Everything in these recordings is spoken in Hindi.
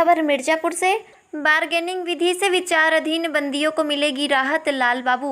खबर मिर्जापुर से। बारगेनिंग विधि से विचाराधीन बंदियों को मिलेगी राहत। लाल बाबू।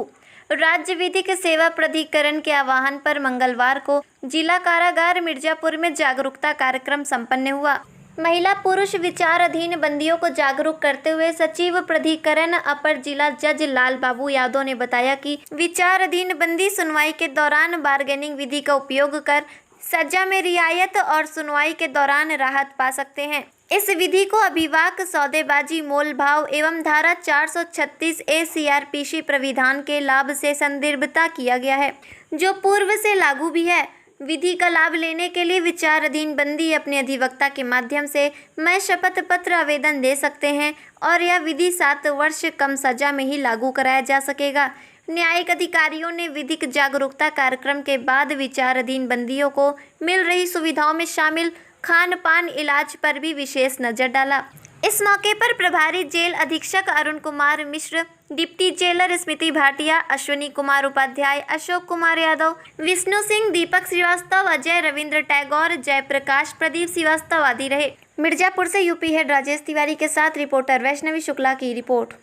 राज्य विधिक सेवा प्राधिकरण के आह्वान पर मंगलवार को जिला कारागार मिर्जापुर में जागरूकता कार्यक्रम संपन्न हुआ। महिला पुरुष विचाराधीन बंदियों को जागरूक करते हुए सचिव प्राधिकरण अपर जिला जज लाल बाबू यादव ने बताया कि विचाराधीन बंदी सुनवाई के दौरान बारगेनिंग विधि का उपयोग कर सजा में रियायत और सुनवाई के दौरान राहत पा सकते हैं। इस विधि को अभिवाक, सौदेबाजी, मोल भाव एवं धारा 436 CRPC प्राविधान के लाभ से संदर्भिता किया गया है, जो पूर्व से लागू भी है। विधि का लाभ लेने के लिए विचाराधीन बंदी अपने अधिवक्ता के माध्यम से मैं शपथ पत्र आवेदन दे सकते हैं और यह विधि 7 वर्ष कम सजा में ही लागू कराया जा सकेगा। न्यायिक अधिकारियों ने विधिक जागरूकता कार्यक्रम के बाद विचाराधीन बंदियों को मिल रही सुविधाओं में शामिल खान पान, इलाज पर भी विशेष नजर डाला। इस मौके पर प्रभारी जेल अधीक्षक अरुण कुमार मिश्र, डिप्टी जेलर स्मृति भाटिया, अश्विनी कुमार उपाध्याय, अशोक कुमार यादव, विष्णु सिंह, दीपक श्रीवास्तव, अजय, रविंद्र टैगोर, जयप्रकाश, प्रदीप श्रीवास्तव आदि रहे। मिर्जापुर से यूपी हेड राजेश तिवारी के साथ रिपोर्टर वैष्णवी शुक्ला की रिपोर्ट।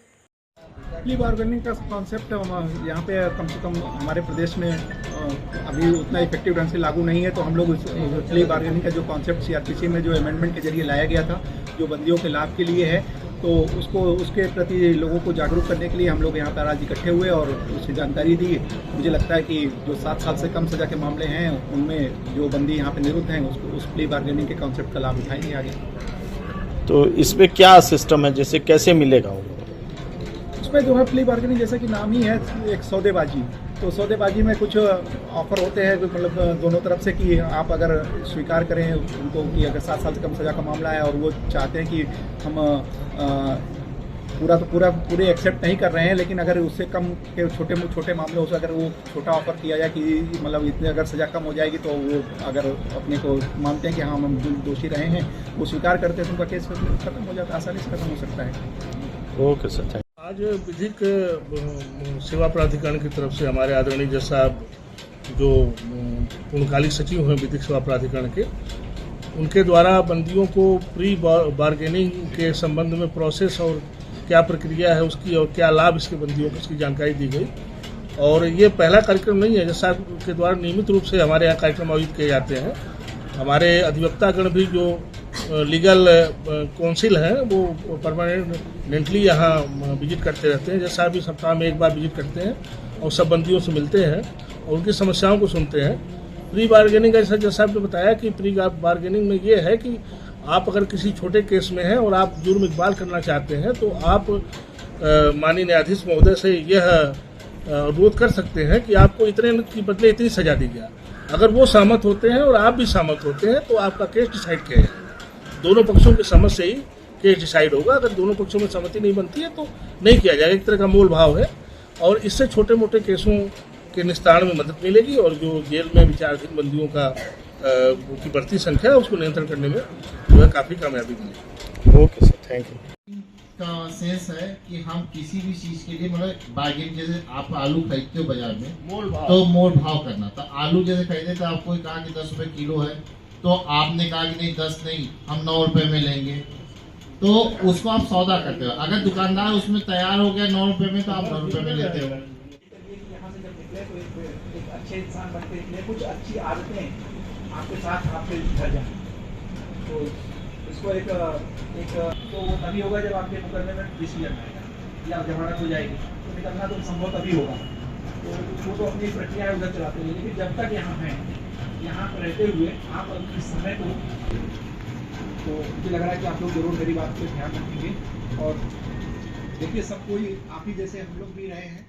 प्ली बार्गेनिंग का कॉन्सेप्ट यहाँ पे कम से कम हमारे प्रदेश में अभी उतना इफेक्टिव ढंग से लागू नहीं है, तो हम लोग प्ली बार्गेनिंग का जो कॉन्सेप्ट CRPC में जो अमेंडमेंट के जरिए लाया गया था, जो बंदियों के लाभ के लिए है, तो उसके प्रति लोगों को जागरूक करने के लिए हम लोग यहाँ पर आज इकट्ठे हुए और उसकी जानकारी दी। मुझे लगता है कि जो 7 साल से कम सजा के मामले हैं उनमें जो बंदी यहाँ पे निरुद्ध हैं उस प्ली बार्गेनिंग के कॉन्सेप्ट का लाभ उठाएंगे आगे। तो इसमें क्या सिस्टम है, जैसे कैसे मिलेगा वो? उसमें जो है प्ली बार्गेनिंग जैसा कि नाम ही है, एक सौदेबाजी। तो सौदेबाजी में कुछ ऑफर होते हैं, मतलब दोनों तरफ से, कि आप अगर स्वीकार करें उनको कि अगर 7 साल से कम सजा का मामला है और वो चाहते हैं कि हम पूरे एक्सेप्ट नहीं कर रहे हैं, लेकिन अगर उससे कम के छोटे मामले हो, अगर वो छोटा ऑफर किया जाए कि मतलब इतने अगर सजा कम हो जाएगी, तो वो अगर अपने को मानते हैं कि हाँ हम दोषी रहे हैं, वो स्वीकार करते हैं तो उनका केस खत्म हो जाता है, आसानी से खत्म हो सकता है। Okay sir, thank. आज विधिक सेवा प्राधिकरण की तरफ से हमारे आदरणीय जज साहब जो पूर्णकालिक सचिव हैं विधिक सेवा प्राधिकरण के, उनके द्वारा बंदियों को प्री बार्गेनिंग के संबंध में प्रोसेस और क्या प्रक्रिया है उसकी और क्या लाभ इसके बंदियों को, उसकी जानकारी दी गई। और ये पहला कार्यक्रम नहीं है, जज साहब के द्वारा नियमित रूप से हमारे यहाँ कार्यक्रम आयोजित किए जाते हैं। हमारे अधिवक्तागण भी जो लीगल काउंसिल हैं वो परमानेंटली यहाँ विजिट करते रहते हैं। जज साहब भी सप्ताह में एक बार विजिट करते हैं और सब बंदियों से मिलते हैं और उनकी समस्याओं को सुनते हैं। प्री बार्गेनिंग का जैसा जज साहब ने बताया कि प्री बार्गेनिंग में ये है कि आप अगर किसी छोटे केस में हैं और आप जुर्म इकबाल करना चाहते हैं तो आप माननीय न्यायाधीश महोदय से यह अनुरोध कर सकते हैं कि आपको इतने के बदले इतनी सजा दी जाए। अगर वो सहमत होते हैं और आप भी सहमत होते हैं तो आपका केस डिसाइड किया जाए। दोनों पक्षों की समझ से ही केस डिसाइड होगा। अगर दोनों पक्षों में सहमति नहीं बनती है तो नहीं किया जाएगा। एक तरह का मोल भाव है और इससे छोटे मोटे केसों के निस्तारण में मदद मिलेगी और जो जेल में विचाराधीन बंदियों का की बढ़ती संख्या है उसको नियंत्रण करने में जो है काफ़ी कामयाबी मिलेगी। Okay sir, thank you. का सेंस है कि हम किसी भी चीज के लिए मतलब बार्गेन, जैसे आप आलू खरीदते हो बाजार में तो मोल भाव करना, तो आलू जैसे खरीदे तो आपको कहा कि 10 रुपए किलो है, तो आपने कहा कि नहीं 10 नहीं हम 9 रुपए में लेंगे, तो उसको आप सौदा करते हो। अगर दुकानदार उसमें तैयार हो गया 9 रुपए में तो आप 9 रुपए में लेते हो। यहाँ से जब निकले तो एक अच्छे इंसान बनते हैं, कुछ अच्छी आदतें आपके साथ आपके घर जाए, तो इसको एक तो वो तभी होगा जब आपके मुकदमे में डिसीजन आएगा या जमानत हो जाएगी, तो निकलना तो संभव तभी होगा। तो वो तो अपनी प्रक्रिया उधर चलाते हैं, लेकिन जब तक यहाँ हैं, यहाँ पर रहते हुए आप इस समय को, तो मुझे लग रहा है कि आप लोग जरूर मेरी बात पे ध्यान रखेंगे। और देखिए सब कोई आप ही जैसे हम लोग भी रहे हैं।